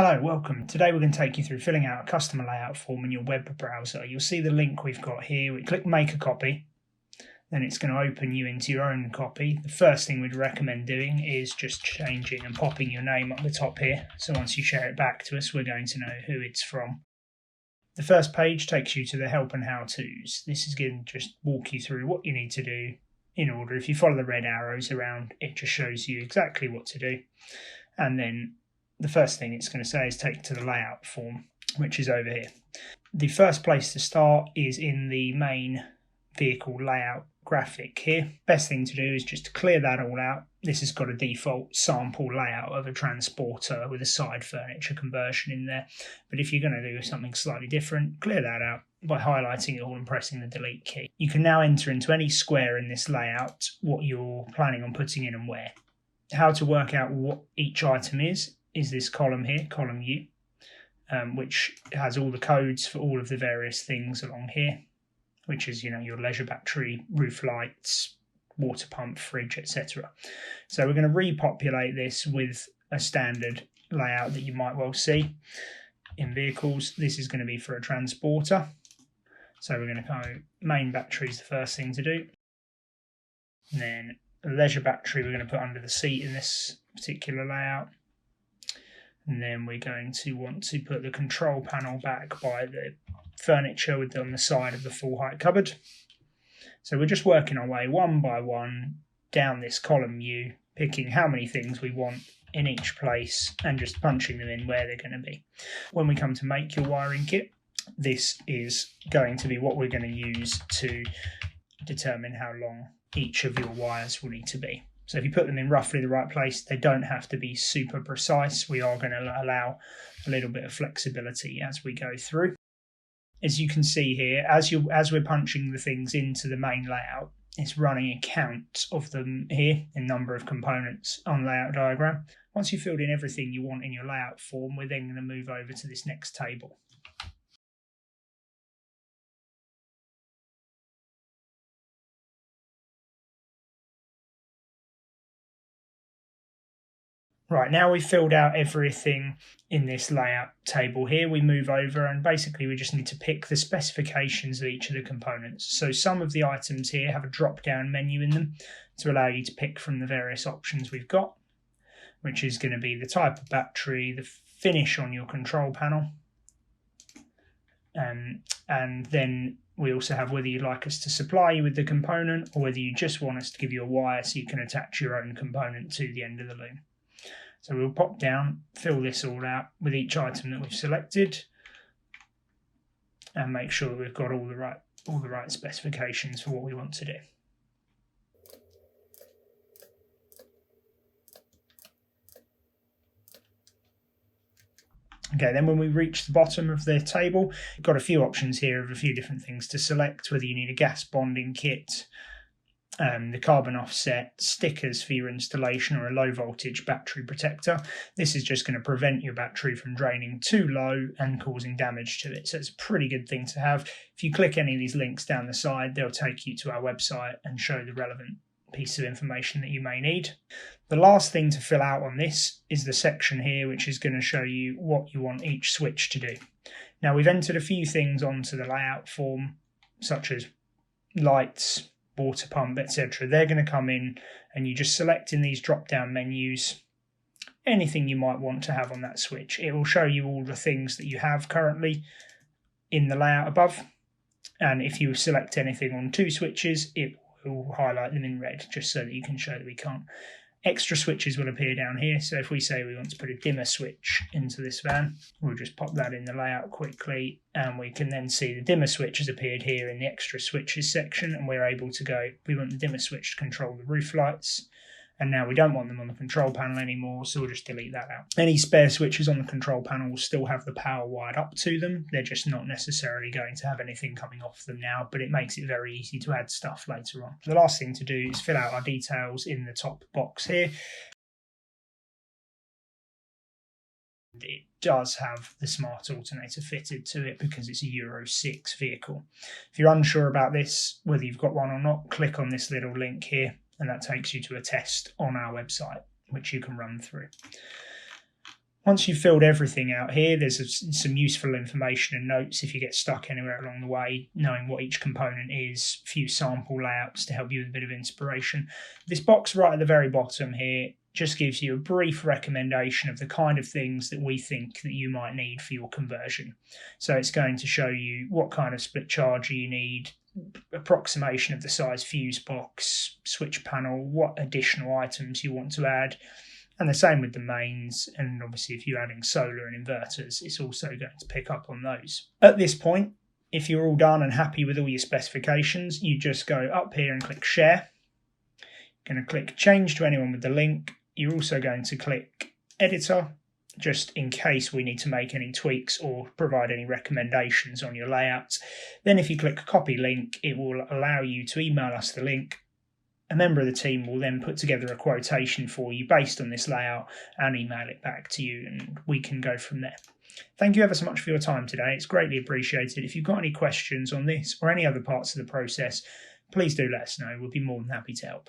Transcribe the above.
Hello, welcome. Today we're going to take you through filling out a customer layout form in your web browser. You'll see the link we've got here. We click make a copy, then it's going to open you into your own copy. The first thing we'd recommend doing is just changing and popping your name up the top here. So once you share it back to us, we're going to know who it's from. The first page takes you to the help and how-tos. This is going to just walk you through what you need to do in order. If you follow the red arrows around, it just shows you exactly what to do. And then the first thing it's going to say is take to the layout form, which is over here. The first place to start is in the main vehicle layout graphic here. Best thing to do is just to clear that all out. This has got a default sample layout of a transporter with a side furniture conversion in there. But if you're going to do something slightly different, clear that out by highlighting it all and pressing the delete key. You can now enter into any square in this layout what you're planning on putting in and where. How to work out what each item is this column here, column U, which has all the codes for all of the various things along here, which is, your leisure battery, roof lights, water pump, fridge, etc. So we're going to repopulate this with a standard layout that you might well see in vehicles. This is going to be for a transporter. So we're going to go main battery is the first thing to do. And then the leisure battery we're going to put under the seat in this particular layout. And then we're going to want to put the control panel back by the furniture on the side of the full height cupboard. So we're just working our way one by one down this column U, picking how many things we want in each place and just punching them in where they're going to be. When we come to make your wiring kit, this is going to be what we're going to use to determine how long each of your wires will need to be. So if you put them in roughly the right place, they don't have to be super precise. We are going to allow a little bit of flexibility as we go through. As you can see here, as we're punching the things into the main layout, it's running a count of them here in number of components on layout diagram. Once you've filled in everything you want in your layout form, we're then going to move over to this next table. Right, now we've filled out everything in this layout table here, we move over and basically we just need to pick the specifications of each of the components. So some of the items here have a drop-down menu in them to allow you to pick from the various options we've got, which is going to be the type of battery, the finish on your control panel, and then we also have whether you'd like us to supply you with the component or whether you just want us to give you a wire so you can attach your own component to the end of the loom. So we'll pop down, fill this all out with each item that we've selected and make sure that we've got all the right specifications for what we want to do. Okay, then when we reach the bottom of the table, we've got a few options here of a few different things to select, whether you need a gas bonding kit, the carbon offset, stickers for your installation, or a low voltage battery protector. This is just going to prevent your battery from draining too low and causing damage to it. So it's a pretty good thing to have. If you click any of these links down the side, they'll take you to our website and show the relevant piece of information that you may need. The last thing to fill out on this is the section here, which is going to show you what you want each switch to do. Now we've entered a few things onto the layout form, such as lights, water pump, etc. They're going to come in and you just select in these drop down menus anything you might want to have on that switch. It will show you all the things that you have currently in the layout above, and if you select anything on two switches it will highlight them in red just so that you can show that we can't. Extra switches will appear down here, so if we say we want to put a dimmer switch into this van, we'll just pop that in the layout quickly and we can then see the dimmer switch has appeared here in the extra switches section, and we're able to go, we want the dimmer switch to control the roof lights, and now we don't want them on the control panel anymore, so we'll just delete that out. Any spare switches on the control panel will still have the power wired up to them. They're just not necessarily going to have anything coming off them now, but it makes it very easy to add stuff later on. The last thing to do is fill out our details in the top box here. It does have the smart alternator fitted to it because it's a Euro 6 vehicle. If you're unsure about this, whether you've got one or not, click on this little link here and that takes you to a test on our website, which you can run through. Once you've filled everything out here, there's some useful information and notes if you get stuck anywhere along the way, knowing what each component is, a few sample layouts to help you with a bit of inspiration. This box right at the very bottom here just gives you a brief recommendation of the kind of things that we think that you might need for your conversion. So it's going to show you what kind of split charger you need, approximation of the size fuse box, switch panel, what additional items you want to add. And the same with the mains, and obviously if you're adding solar and inverters, it's also going to pick up on those. At this point, if you're all done and happy with all your specifications, you just go up here and click Share. You're going to click Change to anyone with the link. You're also going to click Editor, just in case we need to make any tweaks or provide any recommendations on your layouts. Then if you click Copy Link, it will allow you to email us the link. A member of the team will then put together a quotation for you based on this layout and email it back to you, and we can go from there. Thank you ever so much for your time today. It's greatly appreciated. If you've got any questions on this or any other parts of the process, please do let us know. We'll be more than happy to help.